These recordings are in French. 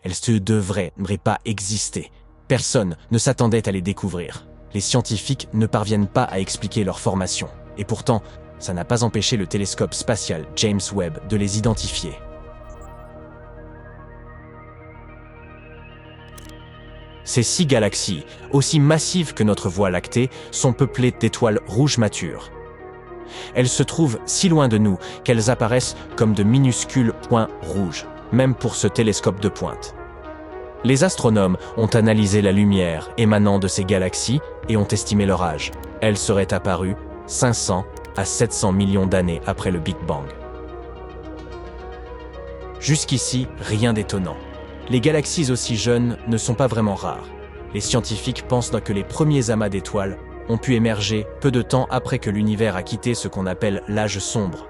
Elles ne devraient pas exister. Personne ne s'attendait à les découvrir. Les scientifiques ne parviennent pas à expliquer leur formation. Et pourtant, ça n'a pas empêché le télescope spatial James Webb de les identifier. Ces 6 galaxies, aussi massives que notre Voie lactée, sont peuplées d'étoiles rouges matures. Elles se trouvent si loin de nous qu'elles apparaissent comme de minuscules points rouges, même pour ce télescope de pointe. Les astronomes ont analysé la lumière émanant de ces galaxies et ont estimé leur âge. Elles seraient apparues 500 à 700 millions d'années après le Big Bang. Jusqu'ici, rien d'étonnant. Les galaxies aussi jeunes ne sont pas vraiment rares. Les scientifiques pensent que les premiers amas d'étoiles ont pu émerger peu de temps après que l'univers a quitté ce qu'on appelle l'âge sombre,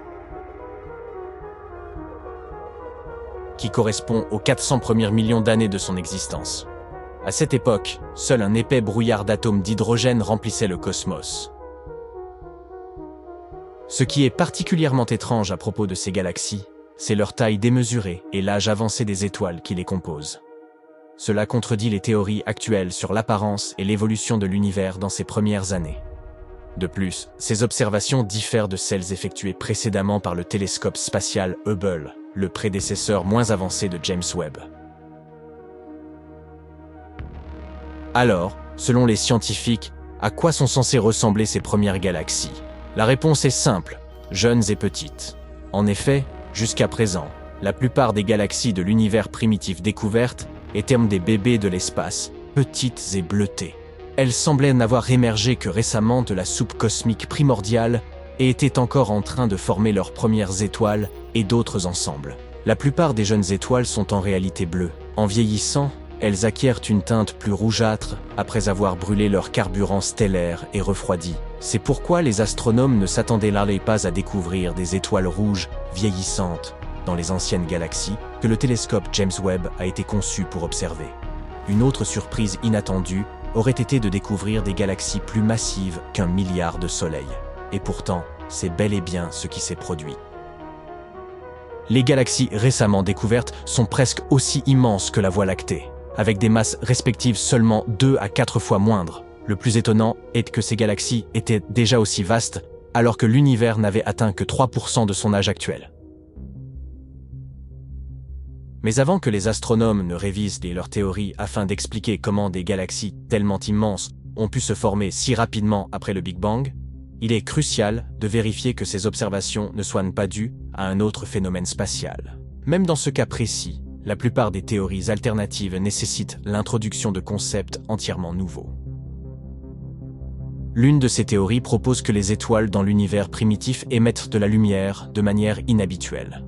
qui correspond aux 400 premiers millions d'années de son existence. À cette époque, seul un épais brouillard d'atomes d'hydrogène remplissait le cosmos. Ce qui est particulièrement étrange à propos de ces galaxies, c'est leur taille démesurée et l'âge avancé des étoiles qui les composent. Cela contredit les théories actuelles sur l'apparence et l'évolution de l'univers dans ses premières années. De plus, ces observations diffèrent de celles effectuées précédemment par le télescope spatial Hubble, le prédécesseur moins avancé de James Webb. Alors, selon les scientifiques, à quoi sont censées ressembler ces premières galaxies? La réponse est simple, jeunes et petites. En effet, jusqu'à présent, la plupart des galaxies de l'univers primitif découvertes étaient des bébés de l'espace, petites et bleutées. Elles semblaient n'avoir émergé que récemment de la soupe cosmique primordiale et étaient encore en train de former leurs premières étoiles et d'autres ensembles. La plupart des jeunes étoiles sont en réalité bleues. En vieillissant, elles acquièrent une teinte plus rougeâtre après avoir brûlé leur carburant stellaire et refroidi. C'est pourquoi les astronomes ne s'attendaient pas à découvrir des étoiles rouges vieillissantes dans les anciennes galaxies que le télescope James Webb a été conçu pour observer. Une autre surprise inattendue aurait été de découvrir des galaxies plus massives qu'1 milliard de soleils. Et pourtant, c'est bel et bien ce qui s'est produit. Les galaxies récemment découvertes sont presque aussi immenses que la Voie lactée, avec des masses respectives seulement 2 à 4 fois moindres. Le plus étonnant est que ces galaxies étaient déjà aussi vastes, alors que l'univers n'avait atteint que 3% de son âge actuel. Mais avant que les astronomes ne révisent leurs théories afin d'expliquer comment des galaxies tellement immenses ont pu se former si rapidement après le Big Bang, il est crucial de vérifier que ces observations ne soient pas dues à un autre phénomène spatial. Même dans ce cas précis, la plupart des théories alternatives nécessitent l'introduction de concepts entièrement nouveaux. L'une de ces théories propose que les étoiles dans l'univers primitif émettent de la lumière de manière inhabituelle.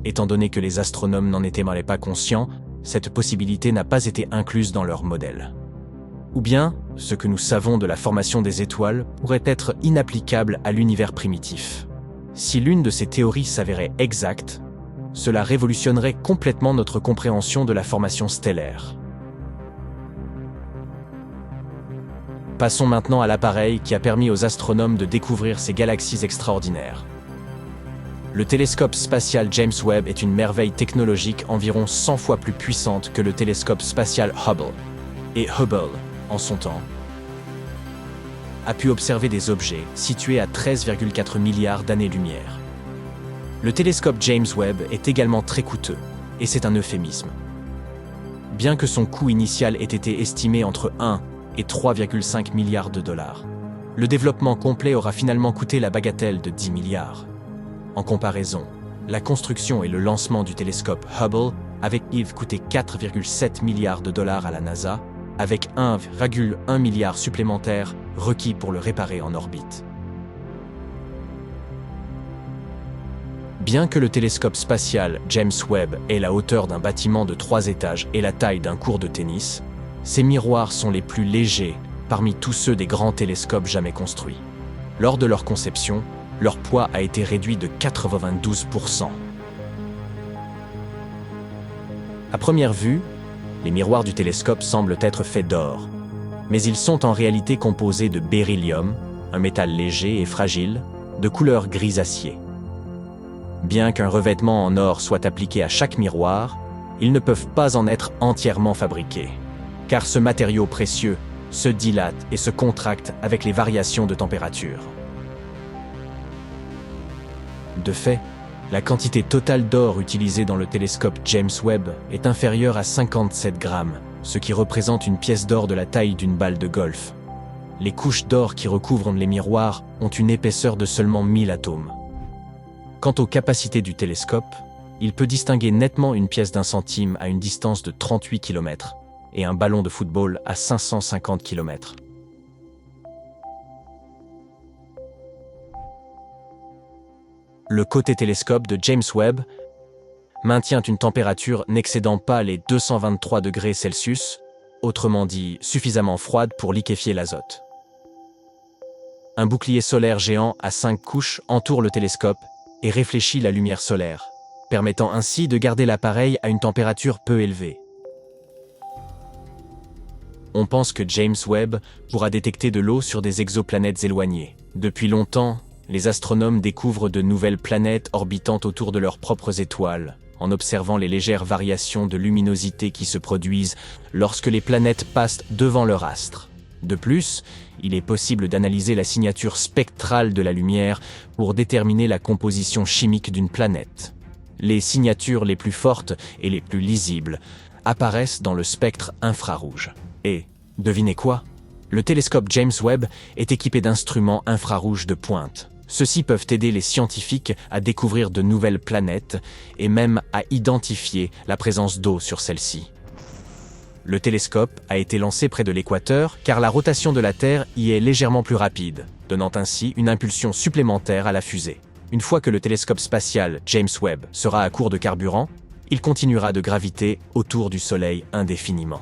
Étant donné que les astronomes n'en étaient pas conscients, cette possibilité n'a pas été incluse dans leur modèle. Ou bien, ce que nous savons de la formation des étoiles pourrait être inapplicable à l'univers primitif. Si l'une de ces théories s'avérait exacte, cela révolutionnerait complètement notre compréhension de la formation stellaire. Passons maintenant à l'appareil qui a permis aux astronomes de découvrir ces galaxies extraordinaires. Le télescope spatial James Webb est une merveille technologique environ 100 fois plus puissante que le télescope spatial Hubble. Et Hubble, en son temps, a pu observer des objets situés à 13,4 milliards d'années-lumière. Le télescope James Webb est également très coûteux, et c'est un euphémisme. Bien que son coût initial ait été estimé entre 1 et 3,5 milliards de dollars, le développement complet aura finalement coûté la bagatelle de 10 milliards. En comparaison, la construction et le lancement du télescope Hubble avaient coûté 4,7 milliards de dollars à la NASA, avec 1,1 milliard supplémentaire requis pour le réparer en orbite. Bien que le télescope spatial James Webb ait la hauteur d'un bâtiment de 3 étages et la taille d'un court de tennis, ses miroirs sont les plus légers parmi tous ceux des grands télescopes jamais construits. Lors de leur conception, leur poids a été réduit de 92%. À première vue, les miroirs du télescope semblent être faits d'or, mais ils sont en réalité composés de beryllium, un métal léger et fragile, de couleur gris acier. Bien qu'un revêtement en or soit appliqué à chaque miroir, ils ne peuvent pas en être entièrement fabriqués, car ce matériau précieux se dilate et se contracte avec les variations de température. De fait, la quantité totale d'or utilisée dans le télescope James Webb est inférieure à 57 grammes, ce qui représente une pièce d'or de la taille d'une balle de golf. Les couches d'or qui recouvrent les miroirs ont une épaisseur de seulement 1000 atomes. Quant aux capacités du télescope, il peut distinguer nettement une pièce d'1 centime à une distance de 38 km et un ballon de football à 550 km. Le côté télescope de James Webb maintient une température n'excédant pas les 223 degrés Celsius, autrement dit suffisamment froide pour liquéfier l'azote. Un bouclier solaire géant à 5 couches entoure le télescope et réfléchit la lumière solaire, permettant ainsi de garder l'appareil à une température peu élevée. On pense que James Webb pourra détecter de l'eau sur des exoplanètes éloignées. Depuis longtemps, les astronomes découvrent de nouvelles planètes orbitant autour de leurs propres étoiles, en observant les légères variations de luminosité qui se produisent lorsque les planètes passent devant leur astre. De plus, il est possible d'analyser la signature spectrale de la lumière pour déterminer la composition chimique d'une planète. Les signatures les plus fortes et les plus lisibles apparaissent dans le spectre infrarouge. Et, devinez quoi? Le télescope James Webb est équipé d'instruments infrarouges de pointe. Ceux-ci peuvent aider les scientifiques à découvrir de nouvelles planètes et même à identifier la présence d'eau sur celles-ci. Le télescope a été lancé près de l'équateur car la rotation de la Terre y est légèrement plus rapide, donnant ainsi une impulsion supplémentaire à la fusée. Une fois que le télescope spatial James Webb sera à court de carburant, il continuera de graviter autour du Soleil indéfiniment.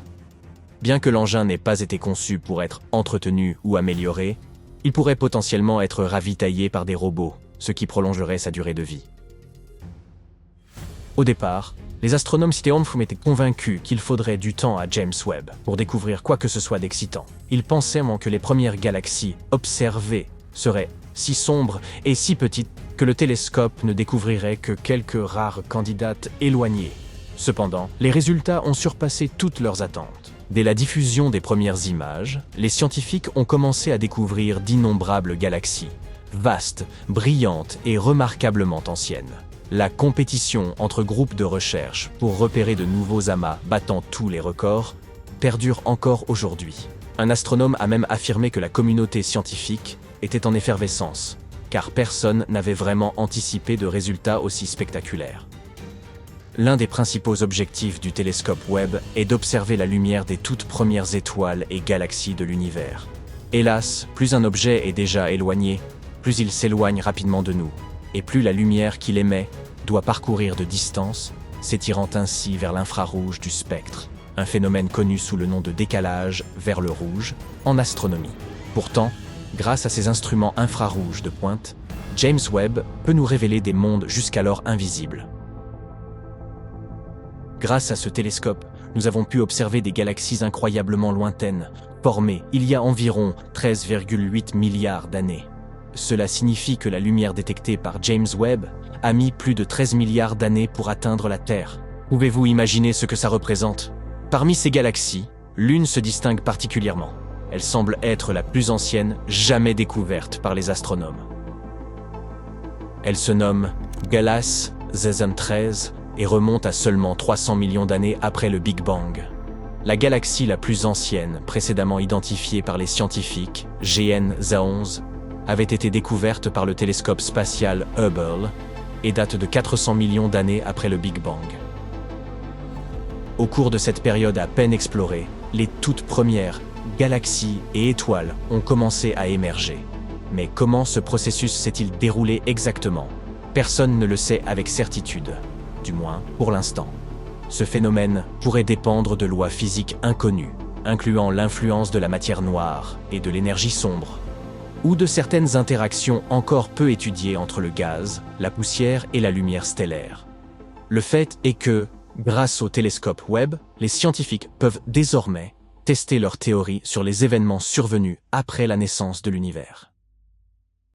Bien que l'engin n'ait pas été conçu pour être entretenu ou amélioré, il pourrait potentiellement être ravitaillé par des robots, ce qui prolongerait sa durée de vie. Au départ, les astronomes Citéonfum étaient convaincus qu'il faudrait du temps à James Webb pour découvrir quoi que ce soit d'excitant. Ils pensaient que les premières galaxies observées seraient si sombres et si petites que le télescope ne découvrirait que quelques rares candidates éloignées. Cependant, les résultats ont surpassé toutes leurs attentes. Dès la diffusion des premières images, les scientifiques ont commencé à découvrir d'innombrables galaxies, vastes, brillantes et remarquablement anciennes. La compétition entre groupes de recherche pour repérer de nouveaux amas battant tous les records perdure encore aujourd'hui. Un astronome a même affirmé que la communauté scientifique était en effervescence, car personne n'avait vraiment anticipé de résultats aussi spectaculaires. L'un des principaux objectifs du télescope Webb est d'observer la lumière des toutes premières étoiles et galaxies de l'univers. Hélas, plus un objet est déjà éloigné, plus il s'éloigne rapidement de nous, et plus la lumière qu'il émet doit parcourir de distance, s'étirant ainsi vers l'infrarouge du spectre, un phénomène connu sous le nom de décalage vers le rouge en astronomie. Pourtant, grâce à ces instruments infrarouges de pointe, James Webb peut nous révéler des mondes jusqu'alors invisibles. Grâce à ce télescope, nous avons pu observer des galaxies incroyablement lointaines, formées il y a environ 13,8 milliards d'années. Cela signifie que la lumière détectée par James Webb a mis plus de 13 milliards d'années pour atteindre la Terre. Pouvez-vous imaginer ce que ça représente? Parmi ces galaxies, l'une se distingue particulièrement. Elle semble être la plus ancienne jamais découverte par les astronomes. Elle se nomme Galas Zezam 13 et remonte à seulement 300 millions d'années après le Big Bang. La galaxie la plus ancienne, précédemment identifiée par les scientifiques, GN-ZA11, avait été découverte par le télescope spatial Hubble et date de 400 millions d'années après le Big Bang. Au cours de cette période à peine explorée, les toutes premières galaxies et étoiles ont commencé à émerger. Mais comment ce processus s'est-il déroulé exactement? Personne ne le sait avec certitude. Du moins pour l'instant. Ce phénomène pourrait dépendre de lois physiques inconnues, incluant l'influence de la matière noire et de l'énergie sombre, ou de certaines interactions encore peu étudiées entre le gaz, la poussière et la lumière stellaire. Le fait est que, grâce au télescope Webb, les scientifiques peuvent désormais tester leurs théories sur les événements survenus après la naissance de l'univers.